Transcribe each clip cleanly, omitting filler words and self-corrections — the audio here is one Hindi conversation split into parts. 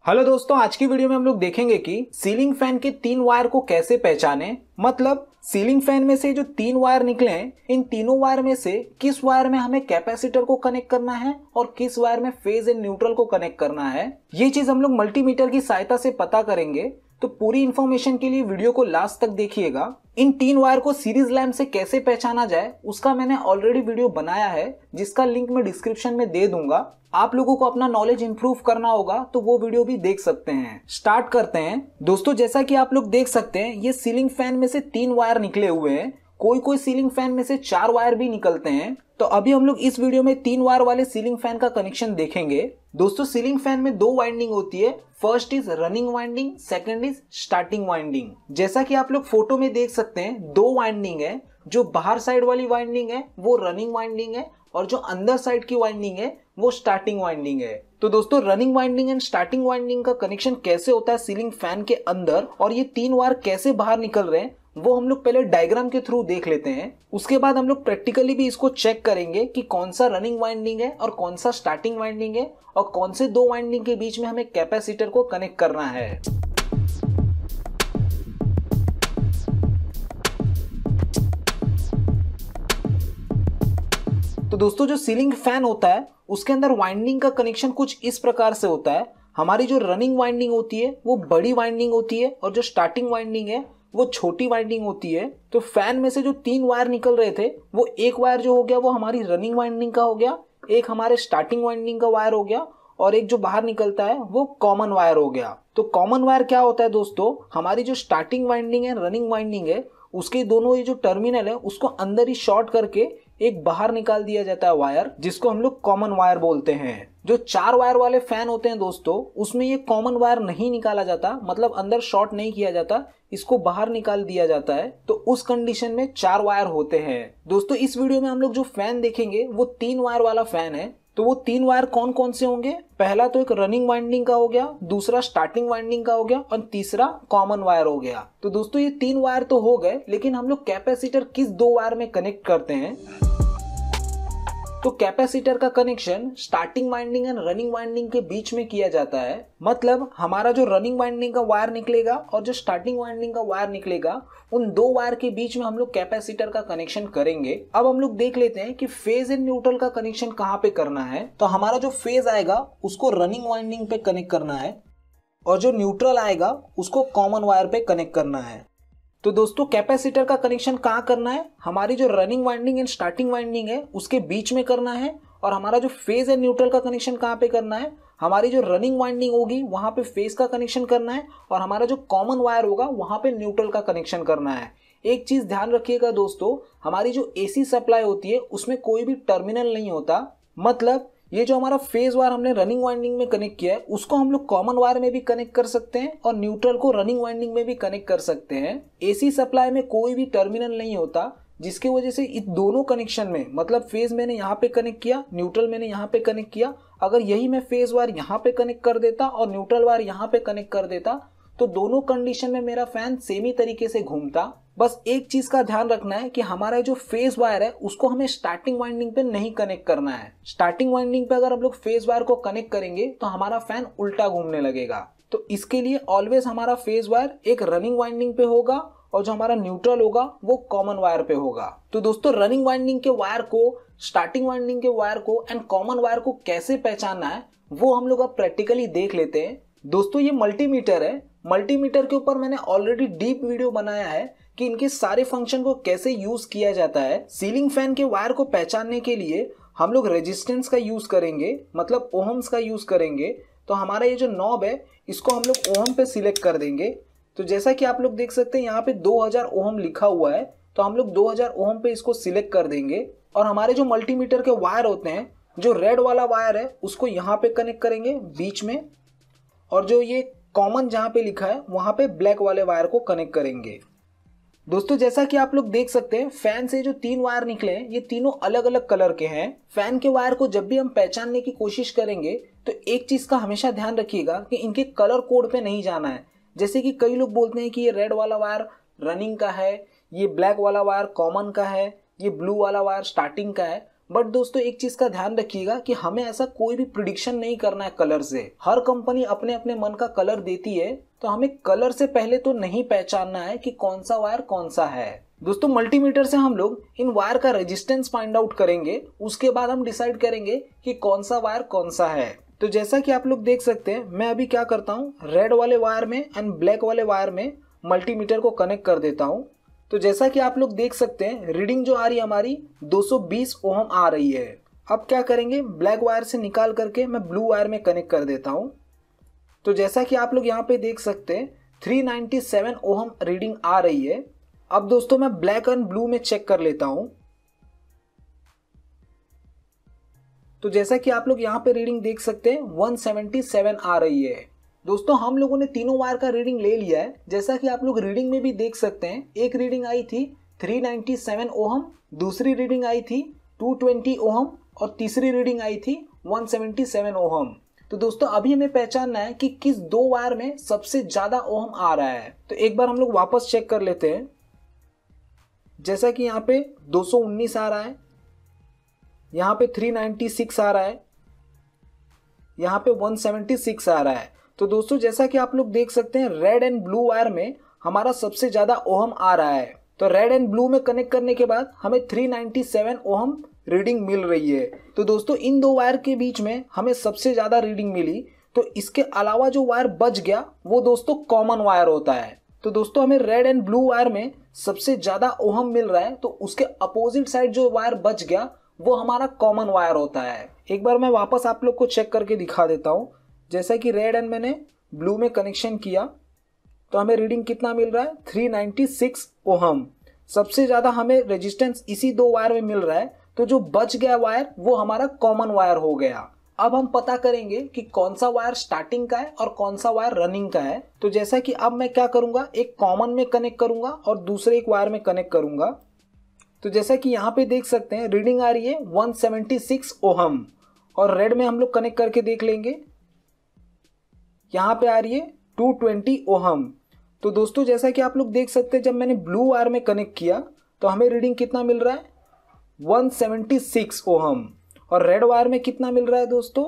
हेलो दोस्तों, आज की वीडियो में हम लोग देखेंगे कि सीलिंग फैन के 3 वायर को कैसे पहचाने। मतलब सीलिंग फैन में से जो 3 वायर निकले हैं, इन तीनों वायर में से किस वायर में हमें कैपेसिटर को कनेक्ट करना है और किस वायर में फेज एंड न्यूट्रल को कनेक्ट करना है। ये चीज हम लोग मल्टीमीटर की सहायता से पता करेंगे। तो पूरी इंफॉर्मेशन के लिए वीडियो को लास्ट तक देखिएगा। इन 3 वायर को सीरीज लैंप से कैसे पहचाना जाए उसका मैंने ऑलरेडी वीडियो बनाया है, जिसका लिंक मैं डिस्क्रिप्शन में दे दूंगा। आप लोगों को अपना नॉलेज इंप्रूव करना होगा तो वो वीडियो भी देख सकते हैं। स्टार्ट करते हैं दोस्तों। जैसा कि आप लोग देख सकते हैं, ये सीलिंग फैन में से 3 वायर निकले हुए हैं। कोई कोई सीलिंग फैन में से 4 वायर भी निकलते हैं। तो अभी हम लोग इस वीडियो में 3 वायर वाले सीलिंग फैन का कनेक्शन देखेंगे। दोस्तों, सीलिंग फैन में 2 वाइंडिंग होती है। First is running winding, second is starting winding. जैसा कि आप लोग फोटो में देख सकते हैं, 2 वाइंडिंग है। जो बाहर साइड वाली वाइंडिंग है वो रनिंग वाइंडिंग है और जो अंदर साइड की वाइंडिंग है वो स्टार्टिंग वाइंडिंग है। तो दोस्तों, running winding and starting winding का कनेक्शन कैसे होता है सीलिंग फैन के अंदर और ये 3 वायर कैसे बाहर निकल रहे हैं, वो हम लोग पहले डायग्राम के थ्रू देख लेते हैं। उसके बाद हम लोग प्रैक्टिकली भी इसको चेक करेंगे कि कौन सा रनिंग वाइंडिंग है और कौन सा स्टार्टिंग वाइंडिंग है और कौन से 2 वाइंडिंग के बीच में हमें कैपेसिटर को कनेक्ट करना है। तो दोस्तों, जो सीलिंग फैन होता है उसके अंदर वाइंडिंग का कनेक्शन कुछ इस प्रकार से होता है। हमारी जो रनिंग वाइंडिंग होती है वो बड़ी वाइंडिंग होती है और जो स्टार्टिंग वाइंडिंग है वो छोटी वाइंडिंग होती है। तो फैन में से जो 3 वायर निकल रहे थे, वो एक वायर जो हो गया वो हमारी रनिंग वाइंडिंग का हो गया, एक हमारे स्टार्टिंग वाइंडिंग का वायर हो गया और एक जो बाहर निकलता है वो कॉमन वायर हो गया। तो कॉमन वायर क्या होता है दोस्तों, हमारी जो स्टार्टिंग वाइंडिंग है, रनिंग वाइंडिंग है, उसके दोनों ये जो टर्मिनल है उसको अंदर ही शॉर्ट करके एक बाहर निकाल दिया जाता है वायर, जिसको हम लोग कॉमन वायर बोलते हैं। जो 4 वायर वाले फैन होते हैं दोस्तों, उसमें ये कॉमन वायर नहीं निकाला जाता, मतलब अंदर शॉर्ट नहीं किया जाता, इसको बाहर निकाल दिया जाता है। तो उस कंडीशन में 4 वायर होते हैं। दोस्तों, इस वीडियो में हम लोग जो फैन देखेंगे वो 3 वायर वाला फैन है। तो वो 3 वायर कौन कौन से होंगे? पहला तो एक रनिंग वाइंडिंग का हो गया, दूसरा स्टार्टिंग वाइंडिंग का हो गया और तीसरा कॉमन वायर हो गया। तो दोस्तों, ये 3 वायर तो हो गए, लेकिन हम लोग कैपेसिटर किस 2 वायर में कनेक्ट करते हैं? तो कैपेसिटर का connection starting winding and running winding के बीच में किया जाता है। मतलब हमारा जो रनिंग वाइंडिंग का वायर निकलेगा और जो स्टार्टिंग वाइंडिंग का वायर निकलेगा, उन 2 वायर के बीच में हम लोग कैपेसिटर का कनेक्शन करेंगे। अब हम लोग देख लेते हैं कि फेज एंड न्यूट्रल का कनेक्शन कहाँ पे करना है। तो हमारा जो फेज आएगा उसको रनिंग वाइंडिंग पे कनेक्ट करना है और जो न्यूट्रल आएगा उसको कॉमन वायर पे कनेक्ट करना है। तो दोस्तों, कैपेसिटर का कनेक्शन कहाँ करना है? हमारी जो running winding and starting winding है उसके बीच में करना है। और हमारा जो फेज एंड न्यूट्रल का कनेक्शन कहाँ पे करना है? हमारी जो रनिंग वाइंडिंग होगी वहां पे फेज का कनेक्शन करना है और हमारा जो कॉमन वायर होगा वहां पे न्यूट्रल का कनेक्शन करना है। एक चीज ध्यान रखिएगा दोस्तों, हमारी जो एसी सप्लाई होती है उसमें कोई भी टर्मिनल नहीं होता। मतलब ये जो हमारा फेज वायर हमने रनिंग वाइंडिंग में कनेक्ट किया है उसको हम लोग कॉमन वायर में भी कनेक्ट कर सकते हैं और न्यूट्रल को रनिंग वाइंडिंग में भी कनेक्ट कर सकते हैं। एसी सप्लाई में कोई भी टर्मिनल नहीं होता, जिसकी वजह से इस दोनों कनेक्शन में, मतलब फेज मैंने यहाँ पे कनेक्ट किया, न्यूट्रल मैंने यहाँ पे कनेक्ट किया, अगर यही मैं फेज वायर यहाँ पे कनेक्ट कर देता और न्यूट्रल वायर यहाँ पे कनेक्ट कर देता तो दोनों कंडीशन में मेरा फैन सेम ही तरीके से घूमता। बस एक चीज का ध्यान रखना है कि हमारा जो फेज वायर है उसको हमें स्टार्टिंग वाइंडिंग पे नहीं कनेक्ट करना है। स्टार्टिंग वाइंडिंग पे अगर हम लोग फेज वायर को कनेक्ट करेंगे तो हमारा फैन उल्टा घूमने लगेगा। तो इसके लिए ऑलवेज हमारा फेज वायर एक रनिंग वाइंडिंग पे होगा और जो हमारा न्यूट्रल होगा वो कॉमन वायर पे होगा। तो दोस्तों, रनिंग वाइंडिंग के वायर को, स्टार्टिंग वाइंडिंग के वायर को एंड कॉमन वायर को कैसे पहचानना है वो हम लोग अब प्रैक्टिकली देख लेते हैं। दोस्तों, ये मल्टीमीटर है। मल्टीमीटर के ऊपर मैंने ऑलरेडी डीप वीडियो बनाया है कि इनके सारे फंक्शन को कैसे यूज किया जाता है। सीलिंग फैन के वायर को पहचानने के लिए हम लोग रेजिस्टेंस का यूज करेंगे, मतलब ओहम्स का यूज करेंगे। तो हमारा ये जो नॉब है इसको हम लोग ओहम पे सिलेक्ट कर देंगे। तो जैसा कि आप लोग देख सकते हैं यहाँ पे 2000 ओहम लिखा हुआ है, तो हम लोग 2000 ओहम पे इसको सिलेक्ट कर देंगे। और हमारे जो मल्टीमीटर के वायर होते हैं, जो रेड वाला वायर है उसको यहाँ पे कनेक्ट करेंगे बीच में, और जो ये कॉमन जहाँ पे लिखा है वहां पे ब्लैक वाले वायर को कनेक्ट करेंगे। दोस्तों, जैसा कि आप लोग देख सकते हैं, फैन से जो 3 वायर निकले हैं ये तीनों अलग अलग कलर के हैं। फैन के वायर को जब भी हम पहचानने की कोशिश करेंगे तो एक चीज का हमेशा ध्यान रखिएगा कि इनके कलर कोड पे नहीं जाना है। जैसे कि कई लोग बोलते हैं कि ये रेड वाला वायर रनिंग का है, ये ब्लैक वाला वायर कॉमन का है, ये ब्लू वाला वायर स्टार्टिंग का है। बट दोस्तों एक चीज का ध्यान रखिएगा कि हमें ऐसा कोई भी प्रिडिक्शन नहीं करना है कलर से। हर कंपनी अपने अपने मन का कलर देती है, तो हमें कलर से पहले तो नहीं पहचानना है कि कौन सा वायर कौन सा है। दोस्तों मल्टीमीटर से हम लोग इन वायर का रेजिस्टेंस फाइंड आउट करेंगे, उसके बाद हम डिसाइड करेंगे कि कौन सा वायर कौन सा है। तो जैसा कि आप लोग देख सकते हैं, मैं अभी क्या करता हूँ, रेड वाले वायर में एंड ब्लैक वाले वायर में मल्टीमीटर को कनेक्ट कर देता हूँ। तो जैसा कि आप लोग देख सकते हैं, रीडिंग जो आ रही है हमारी 220 ओहम आ रही है। अब क्या करेंगे, ब्लैक वायर से निकाल करके मैं ब्लू वायर में कनेक्ट कर देता हूँ। तो जैसा कि आप लोग यहाँ पे देख सकते हैं 397 ओहम रीडिंग आ रही है। अब दोस्तों मैं ब्लैक एंड ब्लू में चेक कर लेता हूँ। तो जैसा कि आप लोग यहाँ पे रीडिंग देख सकते हैं 177 आ रही है। दोस्तों हम लोगों ने तीनों वायर का रीडिंग ले लिया है। जैसा कि आप लोग रीडिंग में भी देख सकते हैं, एक रीडिंग आई थी 397 ओहम, दूसरी रीडिंग आई थी 220 ओहम और तीसरी रीडिंग आई थी 177 ओहम। तो दोस्तों अभी हमें पहचानना है कि किस दो वायर में सबसे ज्यादा ओहम आ रहा है। तो एक बार हम लोग वापस चेक कर लेते हैं। जैसा कि यहाँ पे 219 आ रहा है, यहाँ पे 396 आ रहा है, यहाँ पे 176 आ रहा है। तो दोस्तों जैसा कि आप लोग देख सकते हैं, रेड एंड ब्लू वायर में हमारा सबसे ज्यादा ओहम आ रहा है। तो रेड एंड ब्लू में कनेक्ट करने के बाद हमें 397 ओहम रीडिंग मिल रही है। तो दोस्तों इन दो वायर के बीच में हमें सबसे ज्यादा रीडिंग मिली। तो इसके अलावा जो वायर बच गया वो दोस्तों कॉमन वायर होता है। तो दोस्तों हमें रेड एंड ब्लू वायर में सबसे ज्यादा ओहम मिल रहा है, तो उसके अपोजिट साइड जो वायर बच गया वो हमारा कॉमन वायर होता है। एक बार मैं वापस आप लोग को चेक करके दिखा देता हूँ। जैसा कि रेड एंड मैंने ब्लू में कनेक्शन किया, तो हमें रीडिंग कितना मिल रहा है, 396 ओहम। सबसे ज्यादा हमें रेजिस्टेंस इसी दो वायर में मिल रहा है। तो जो बच गया वायर वो हमारा कॉमन वायर हो गया। अब हम पता करेंगे कि कौन सा वायर स्टार्टिंग का है और कौन सा वायर रनिंग का है। तो जैसा कि अब मैं क्या करूंगा, एक कॉमन में कनेक्ट करूंगा और दूसरे एक वायर में कनेक्ट करूंगा। तो जैसा कि यहाँ पे देख सकते हैं, रीडिंग आ रही है 176 ओहम और रेड में हम लोग कनेक्ट करके देख लेंगे, यहाँ पे आ रही है 220 ओहम। तो दोस्तों जैसा कि आप लोग देख सकते हैं, जब मैंने ब्लू वायर में कनेक्ट किया तो हमें रीडिंग कितना मिल रहा है, 176 ओहम। और रेड वायर में कितना मिल रहा है दोस्तों,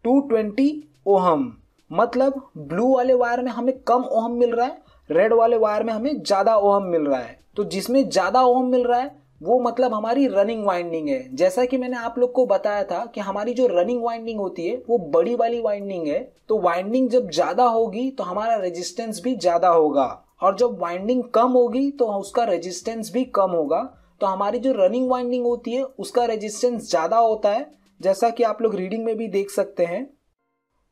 220 ओहम। मतलब ब्लू वाले वायर में हमें कम ओहम मिल रहा है, रेड वाले वायर में हमें ज्यादा ओहम मिल रहा है। तो जिसमें ज्यादा ओहम मिल रहा है वो मतलब हमारी रनिंग वाइंडिंग है। जैसा कि मैंने आप लोग को बताया था कि हमारी जो रनिंग वाइंडिंग होती है वो बड़ी वाली वाइंडिंग है। तो वाइंडिंग जब ज्यादा होगी तो हमारा रेजिस्टेंस भी ज्यादा होगा, और जब वाइंडिंग कम होगी तो उसका रेजिस्टेंस भी कम होगा। तो हमारी जो रनिंग वाइंडिंग होती है उसका रेजिस्टेंस ज्यादा होता है। जैसा कि आप लोग रीडिंग में भी देख सकते हैं,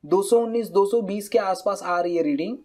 219 220 के आसपास आ रही है रीडिंग।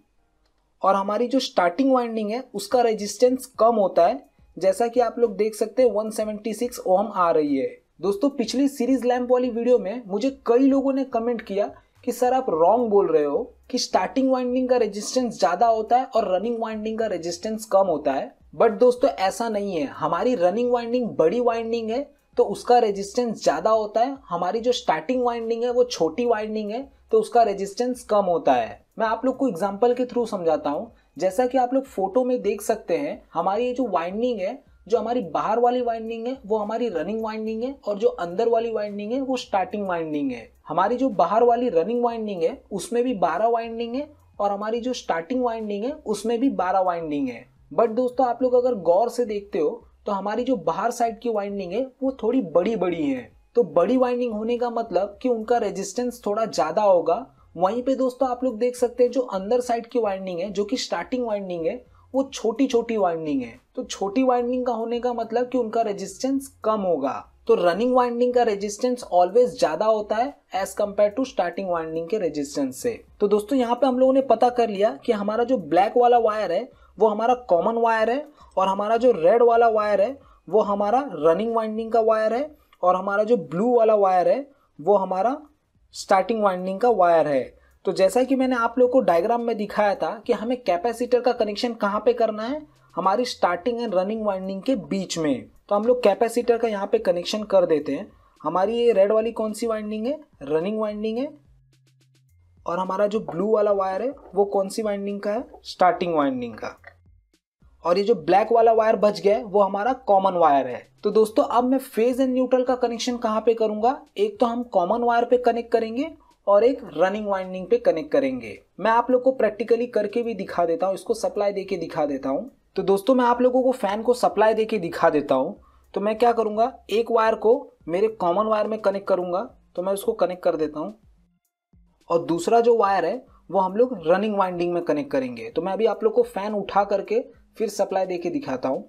और हमारी जो स्टार्टिंग वाइंडिंग है उसका रेजिस्टेंस कम होता है। जैसा कि आप लोग देख सकते हैं 176 ओहम आ रही है। दोस्तों पिछली सीरीज लैंप वाली वीडियो में मुझे कई लोगों ने कमेंट किया कि सर आप रॉन्ग बोल रहे हो कि स्टार्टिंग वाइंडिंग का रेजिस्टेंस ज्यादा होता है और रनिंग वाइंडिंग का रेजिस्टेंस कम होता है। बट दोस्तों ऐसा नहीं है। हमारी रनिंग वाइंडिंग बड़ी वाइंडिंग है तो उसका रेजिस्टेंस ज्यादा होता है। हमारी जो स्टार्टिंग वाइंडिंग है वो छोटी वाइंडिंग है तो उसका रेजिस्टेंस कम होता है। मैं आप लोग को एग्जांपल के थ्रू समझाता हूँ। जैसा कि आप लोग फोटो में देख सकते हैं, हमारी ये जो वाइंडिंग है, जो हमारी बाहर वाली वाइंडिंग है वो हमारी रनिंग वाइंडिंग है, और जो अंदर वाली वाइंडिंग है वो स्टार्टिंग वाइंडिंग है। हमारी जो बाहर वाली रनिंग वाइंडिंग है उसमें भी 12 वाइंडिंग है, और हमारी जो स्टार्टिंग वाइंडिंग है उसमें भी 12 वाइंडिंग है। बट दोस्तों आप लोग अगर गौर से देखते हो तो हमारी जो बाहर साइड की वाइंडिंग है वो थोड़ी बड़ी बड़ी है। तो बड़ी वाइंडिंग होने का मतलब कि उनका रेजिस्टेंस थोड़ा ज्यादा होगा। वहीं पे दोस्तों आप लोग देख सकते हैं जो अंदर साइड की वाइंडिंग है, जो कि स्टार्टिंग वाइंडिंग है, वो छोटी छोटी वाइंडिंग है। तो छोटी वाइंडिंग का होने का मतलब कि उनका रेजिस्टेंस कम होगा। तो रनिंग वाइंडिंग का रेजिस्टेंस ऑलवेज ज्यादा होता है as compare to starting winding के रेजिस्टेंस से। तो दोस्तों यहाँ पे हम लोगों ने पता कर लिया कि हमारा जो ब्लैक वाला वायर है वो हमारा कॉमन वायर है, और हमारा जो रेड वाला वायर है वो हमारा रनिंग वाइंडिंग का वायर है, और हमारा जो ब्लू वाला वायर है वो हमारा स्टार्टिंग वाइंडिंग का वायर है। तो जैसा कि मैंने आप लोग को डायग्राम में दिखाया था कि हमें कैपेसिटर का कनेक्शन कहाँ पे करना है, हमारी स्टार्टिंग एंड रनिंग वाइंडिंग के बीच में। तो हम लोग कैपेसिटर का यहाँ पे कनेक्शन कर देते हैं। हमारी ये रेड वाली कौन सी वाइंडिंग है, रनिंग वाइंडिंग है, और हमारा जो ब्लू वाला वायर है वो कौन सी वाइंडिंग का है, स्टार्टिंग वाइंडिंग का। और ये जो ब्लैक वाला वायर बच गया है वो हमारा कॉमन वायर है। तो दोस्तों अब मैं फेज एंड न्यूट्रल का कनेक्शन कहाँ पे करूंगा, एक तो हम कॉमन वायर पे कनेक्ट करेंगे और एक रनिंग वाइंडिंग पे कनेक्ट करेंगे। मैं आप लोग को प्रैक्टिकली करके भी दिखा देता हूँ, इसको सप्लाई देके दिखा देता हूँ। तो दोस्तों मैं आप लोगों को फैन को सप्लाई देके दिखा देता हूँ। तो मैं क्या करूँगा, एक वायर को मेरे कॉमन वायर में कनेक्ट करूँगा, तो मैं उसको कनेक्ट कर देता हूँ और दूसरा जो वायर है वो हम लोग रनिंग वाइंडिंग में कनेक्ट करेंगे। तो मैं अभी आप लोग को फैन उठा करके फिर सप्लाई देके दिखाता हूँ।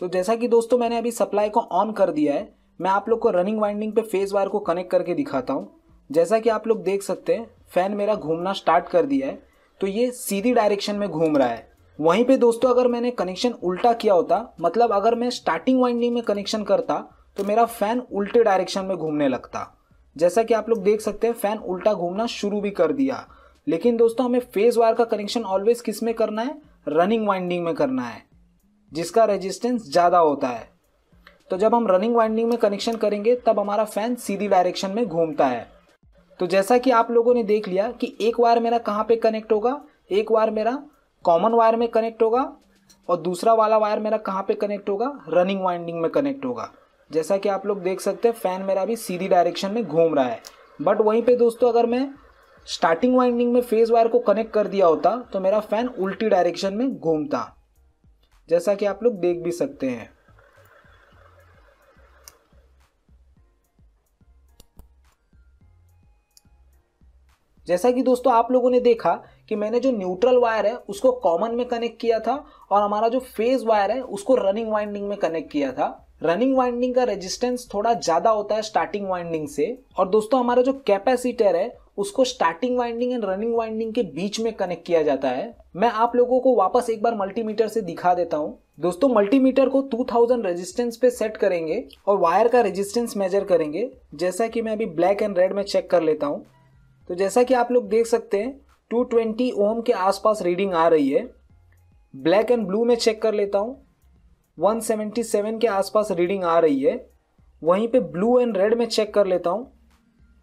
तो जैसा कि दोस्तों मैंने अभी सप्लाई को ऑन कर दिया है, मैं आप लोग को रनिंग वाइंडिंग पे फेज वायर को कनेक्ट करके दिखाता हूँ। जैसा कि आप लोग देख सकते हैं फैन मेरा घूमना स्टार्ट कर दिया है, तो ये सीधी डायरेक्शन में घूम रहा है। वहीं पे दोस्तों अगर मैंने कनेक्शन उल्टा किया होता, मतलब अगर मैं स्टार्टिंग वाइंडिंग में कनेक्शन करता तो मेरा फैन उल्टे डायरेक्शन में घूमने लगता। जैसा कि आप लोग देख सकते हैं फैन उल्टा घूमना शुरू भी कर दिया। लेकिन दोस्तों हमें फेज वायर का कनेक्शन ऑलवेज किस में करना है, रनिंग वाइंडिंग में करना है, जिसका रेजिस्टेंस ज़्यादा होता है। तो जब हम रनिंग वाइंडिंग में कनेक्शन करेंगे तब हमारा फैन सीधी डायरेक्शन में घूमता है। तो जैसा कि आप लोगों ने देख लिया कि एक वायर मेरा कहाँ पे कनेक्ट होगा, एक वायर मेरा कॉमन वायर में कनेक्ट होगा और दूसरा वाला वायर मेरा कहाँ पे कनेक्ट होगा, रनिंग वाइंडिंग में कनेक्ट होगा। जैसा कि आप लोग देख सकते हैं फैन मेरा भी सीधी डायरेक्शन में घूम रहा है। बट वहीं पे दोस्तों अगर मैं स्टार्टिंग वाइंडिंग में फेज वायर को कनेक्ट कर दिया होता तो मेरा फैन उल्टी डायरेक्शन में घूमता, जैसा कि आप लोग देख भी सकते हैं। जैसा कि दोस्तों आप लोगों ने देखा कि मैंने जो न्यूट्रल वायर है उसको कॉमन में कनेक्ट किया था और हमारा जो फेज वायर है उसको रनिंग वाइंडिंग में कनेक्ट किया था। रनिंग वाइंडिंग का रेजिस्टेंस थोड़ा ज्यादा होता है स्टार्टिंग वाइंडिंग से, और दोस्तों हमारा जो कैपेसिटर है उसको starting winding and running winding के बीच में कनेक्ट किया जाता है। मैं आप लोगों को वापस एक बार मल्टीमीटर से दिखा देता हूँ। दोस्तों मल्टीमीटर को 2000 रेजिस्टेंस पे सेट करेंगे और वायर का रेजिस्टेंस मेजर करेंगे। जैसा कि मैं अभी ब्लैक एंड रेड में चेक कर लेता हूँ। तो जैसा कि आप लोग देख सकते हैं 220 ओम के आसपास रीडिंग आ रही है। ब्लैक एंड ब्लू में चेक कर लेता हूँ, 177 के आसपास रीडिंग आ रही है। वहीं पे ब्लू एंड रेड में चेक कर लेता हूँ,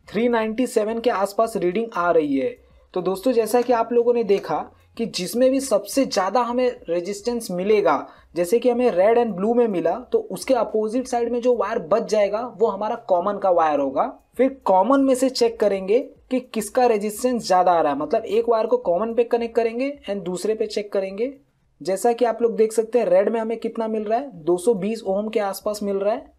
397 के आसपास रीडिंग आ रही है। तो दोस्तों जैसा कि आप लोगों ने देखा कि जिसमें भी सबसे ज़्यादा हमें रेजिस्टेंस मिलेगा, जैसे कि हमें रेड एंड ब्लू में मिला, तो उसके अपोजिट साइड में जो वायर बच जाएगा वो हमारा कॉमन का वायर होगा। फिर कॉमन में से चेक करेंगे कि किसका रेजिस्टेंस ज़्यादा आ रहा है, मतलब एक वायर को कॉमन पे कनेक्ट करेंगे एंड दूसरे पे चेक करेंगे। जैसा कि आप लोग देख सकते हैं रेड में हमें कितना मिल रहा है, 220 ओम के आसपास मिल रहा है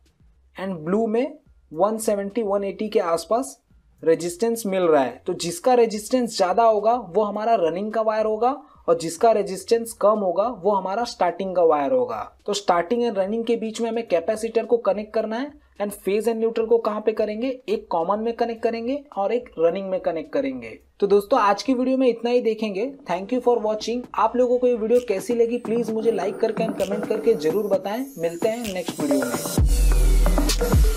एंड ब्लू में 170-180 के आसपास रेजिस्टेंस मिल रहा है। तो जिसका रेजिस्टेंस ज़्यादा होगा वो हमारा रनिंग का वायर होगा और जिसका रेजिस्टेंस कम होगा वो हमारा स्टार्टिंग का वायर होगा। तो स्टार्टिंग एंड रनिंग के बीच में हमें कैपेसिटर को कनेक्ट करना है एंड फेज एंड न्यूट्रल को कहाँ पे करेंगे, एक कॉमन में कनेक्ट करेंगे और एक रनिंग में कनेक्ट करेंगे। तो दोस्तों आज की वीडियो में इतना ही देखेंगे। Thank you for watching. आप लोगों को ये वीडियो कैसी लगी प्लीज मुझे लाइक करके एंड कमेंट करके जरूर बताएं। मिलते हैं नेक्स्ट वीडियो में।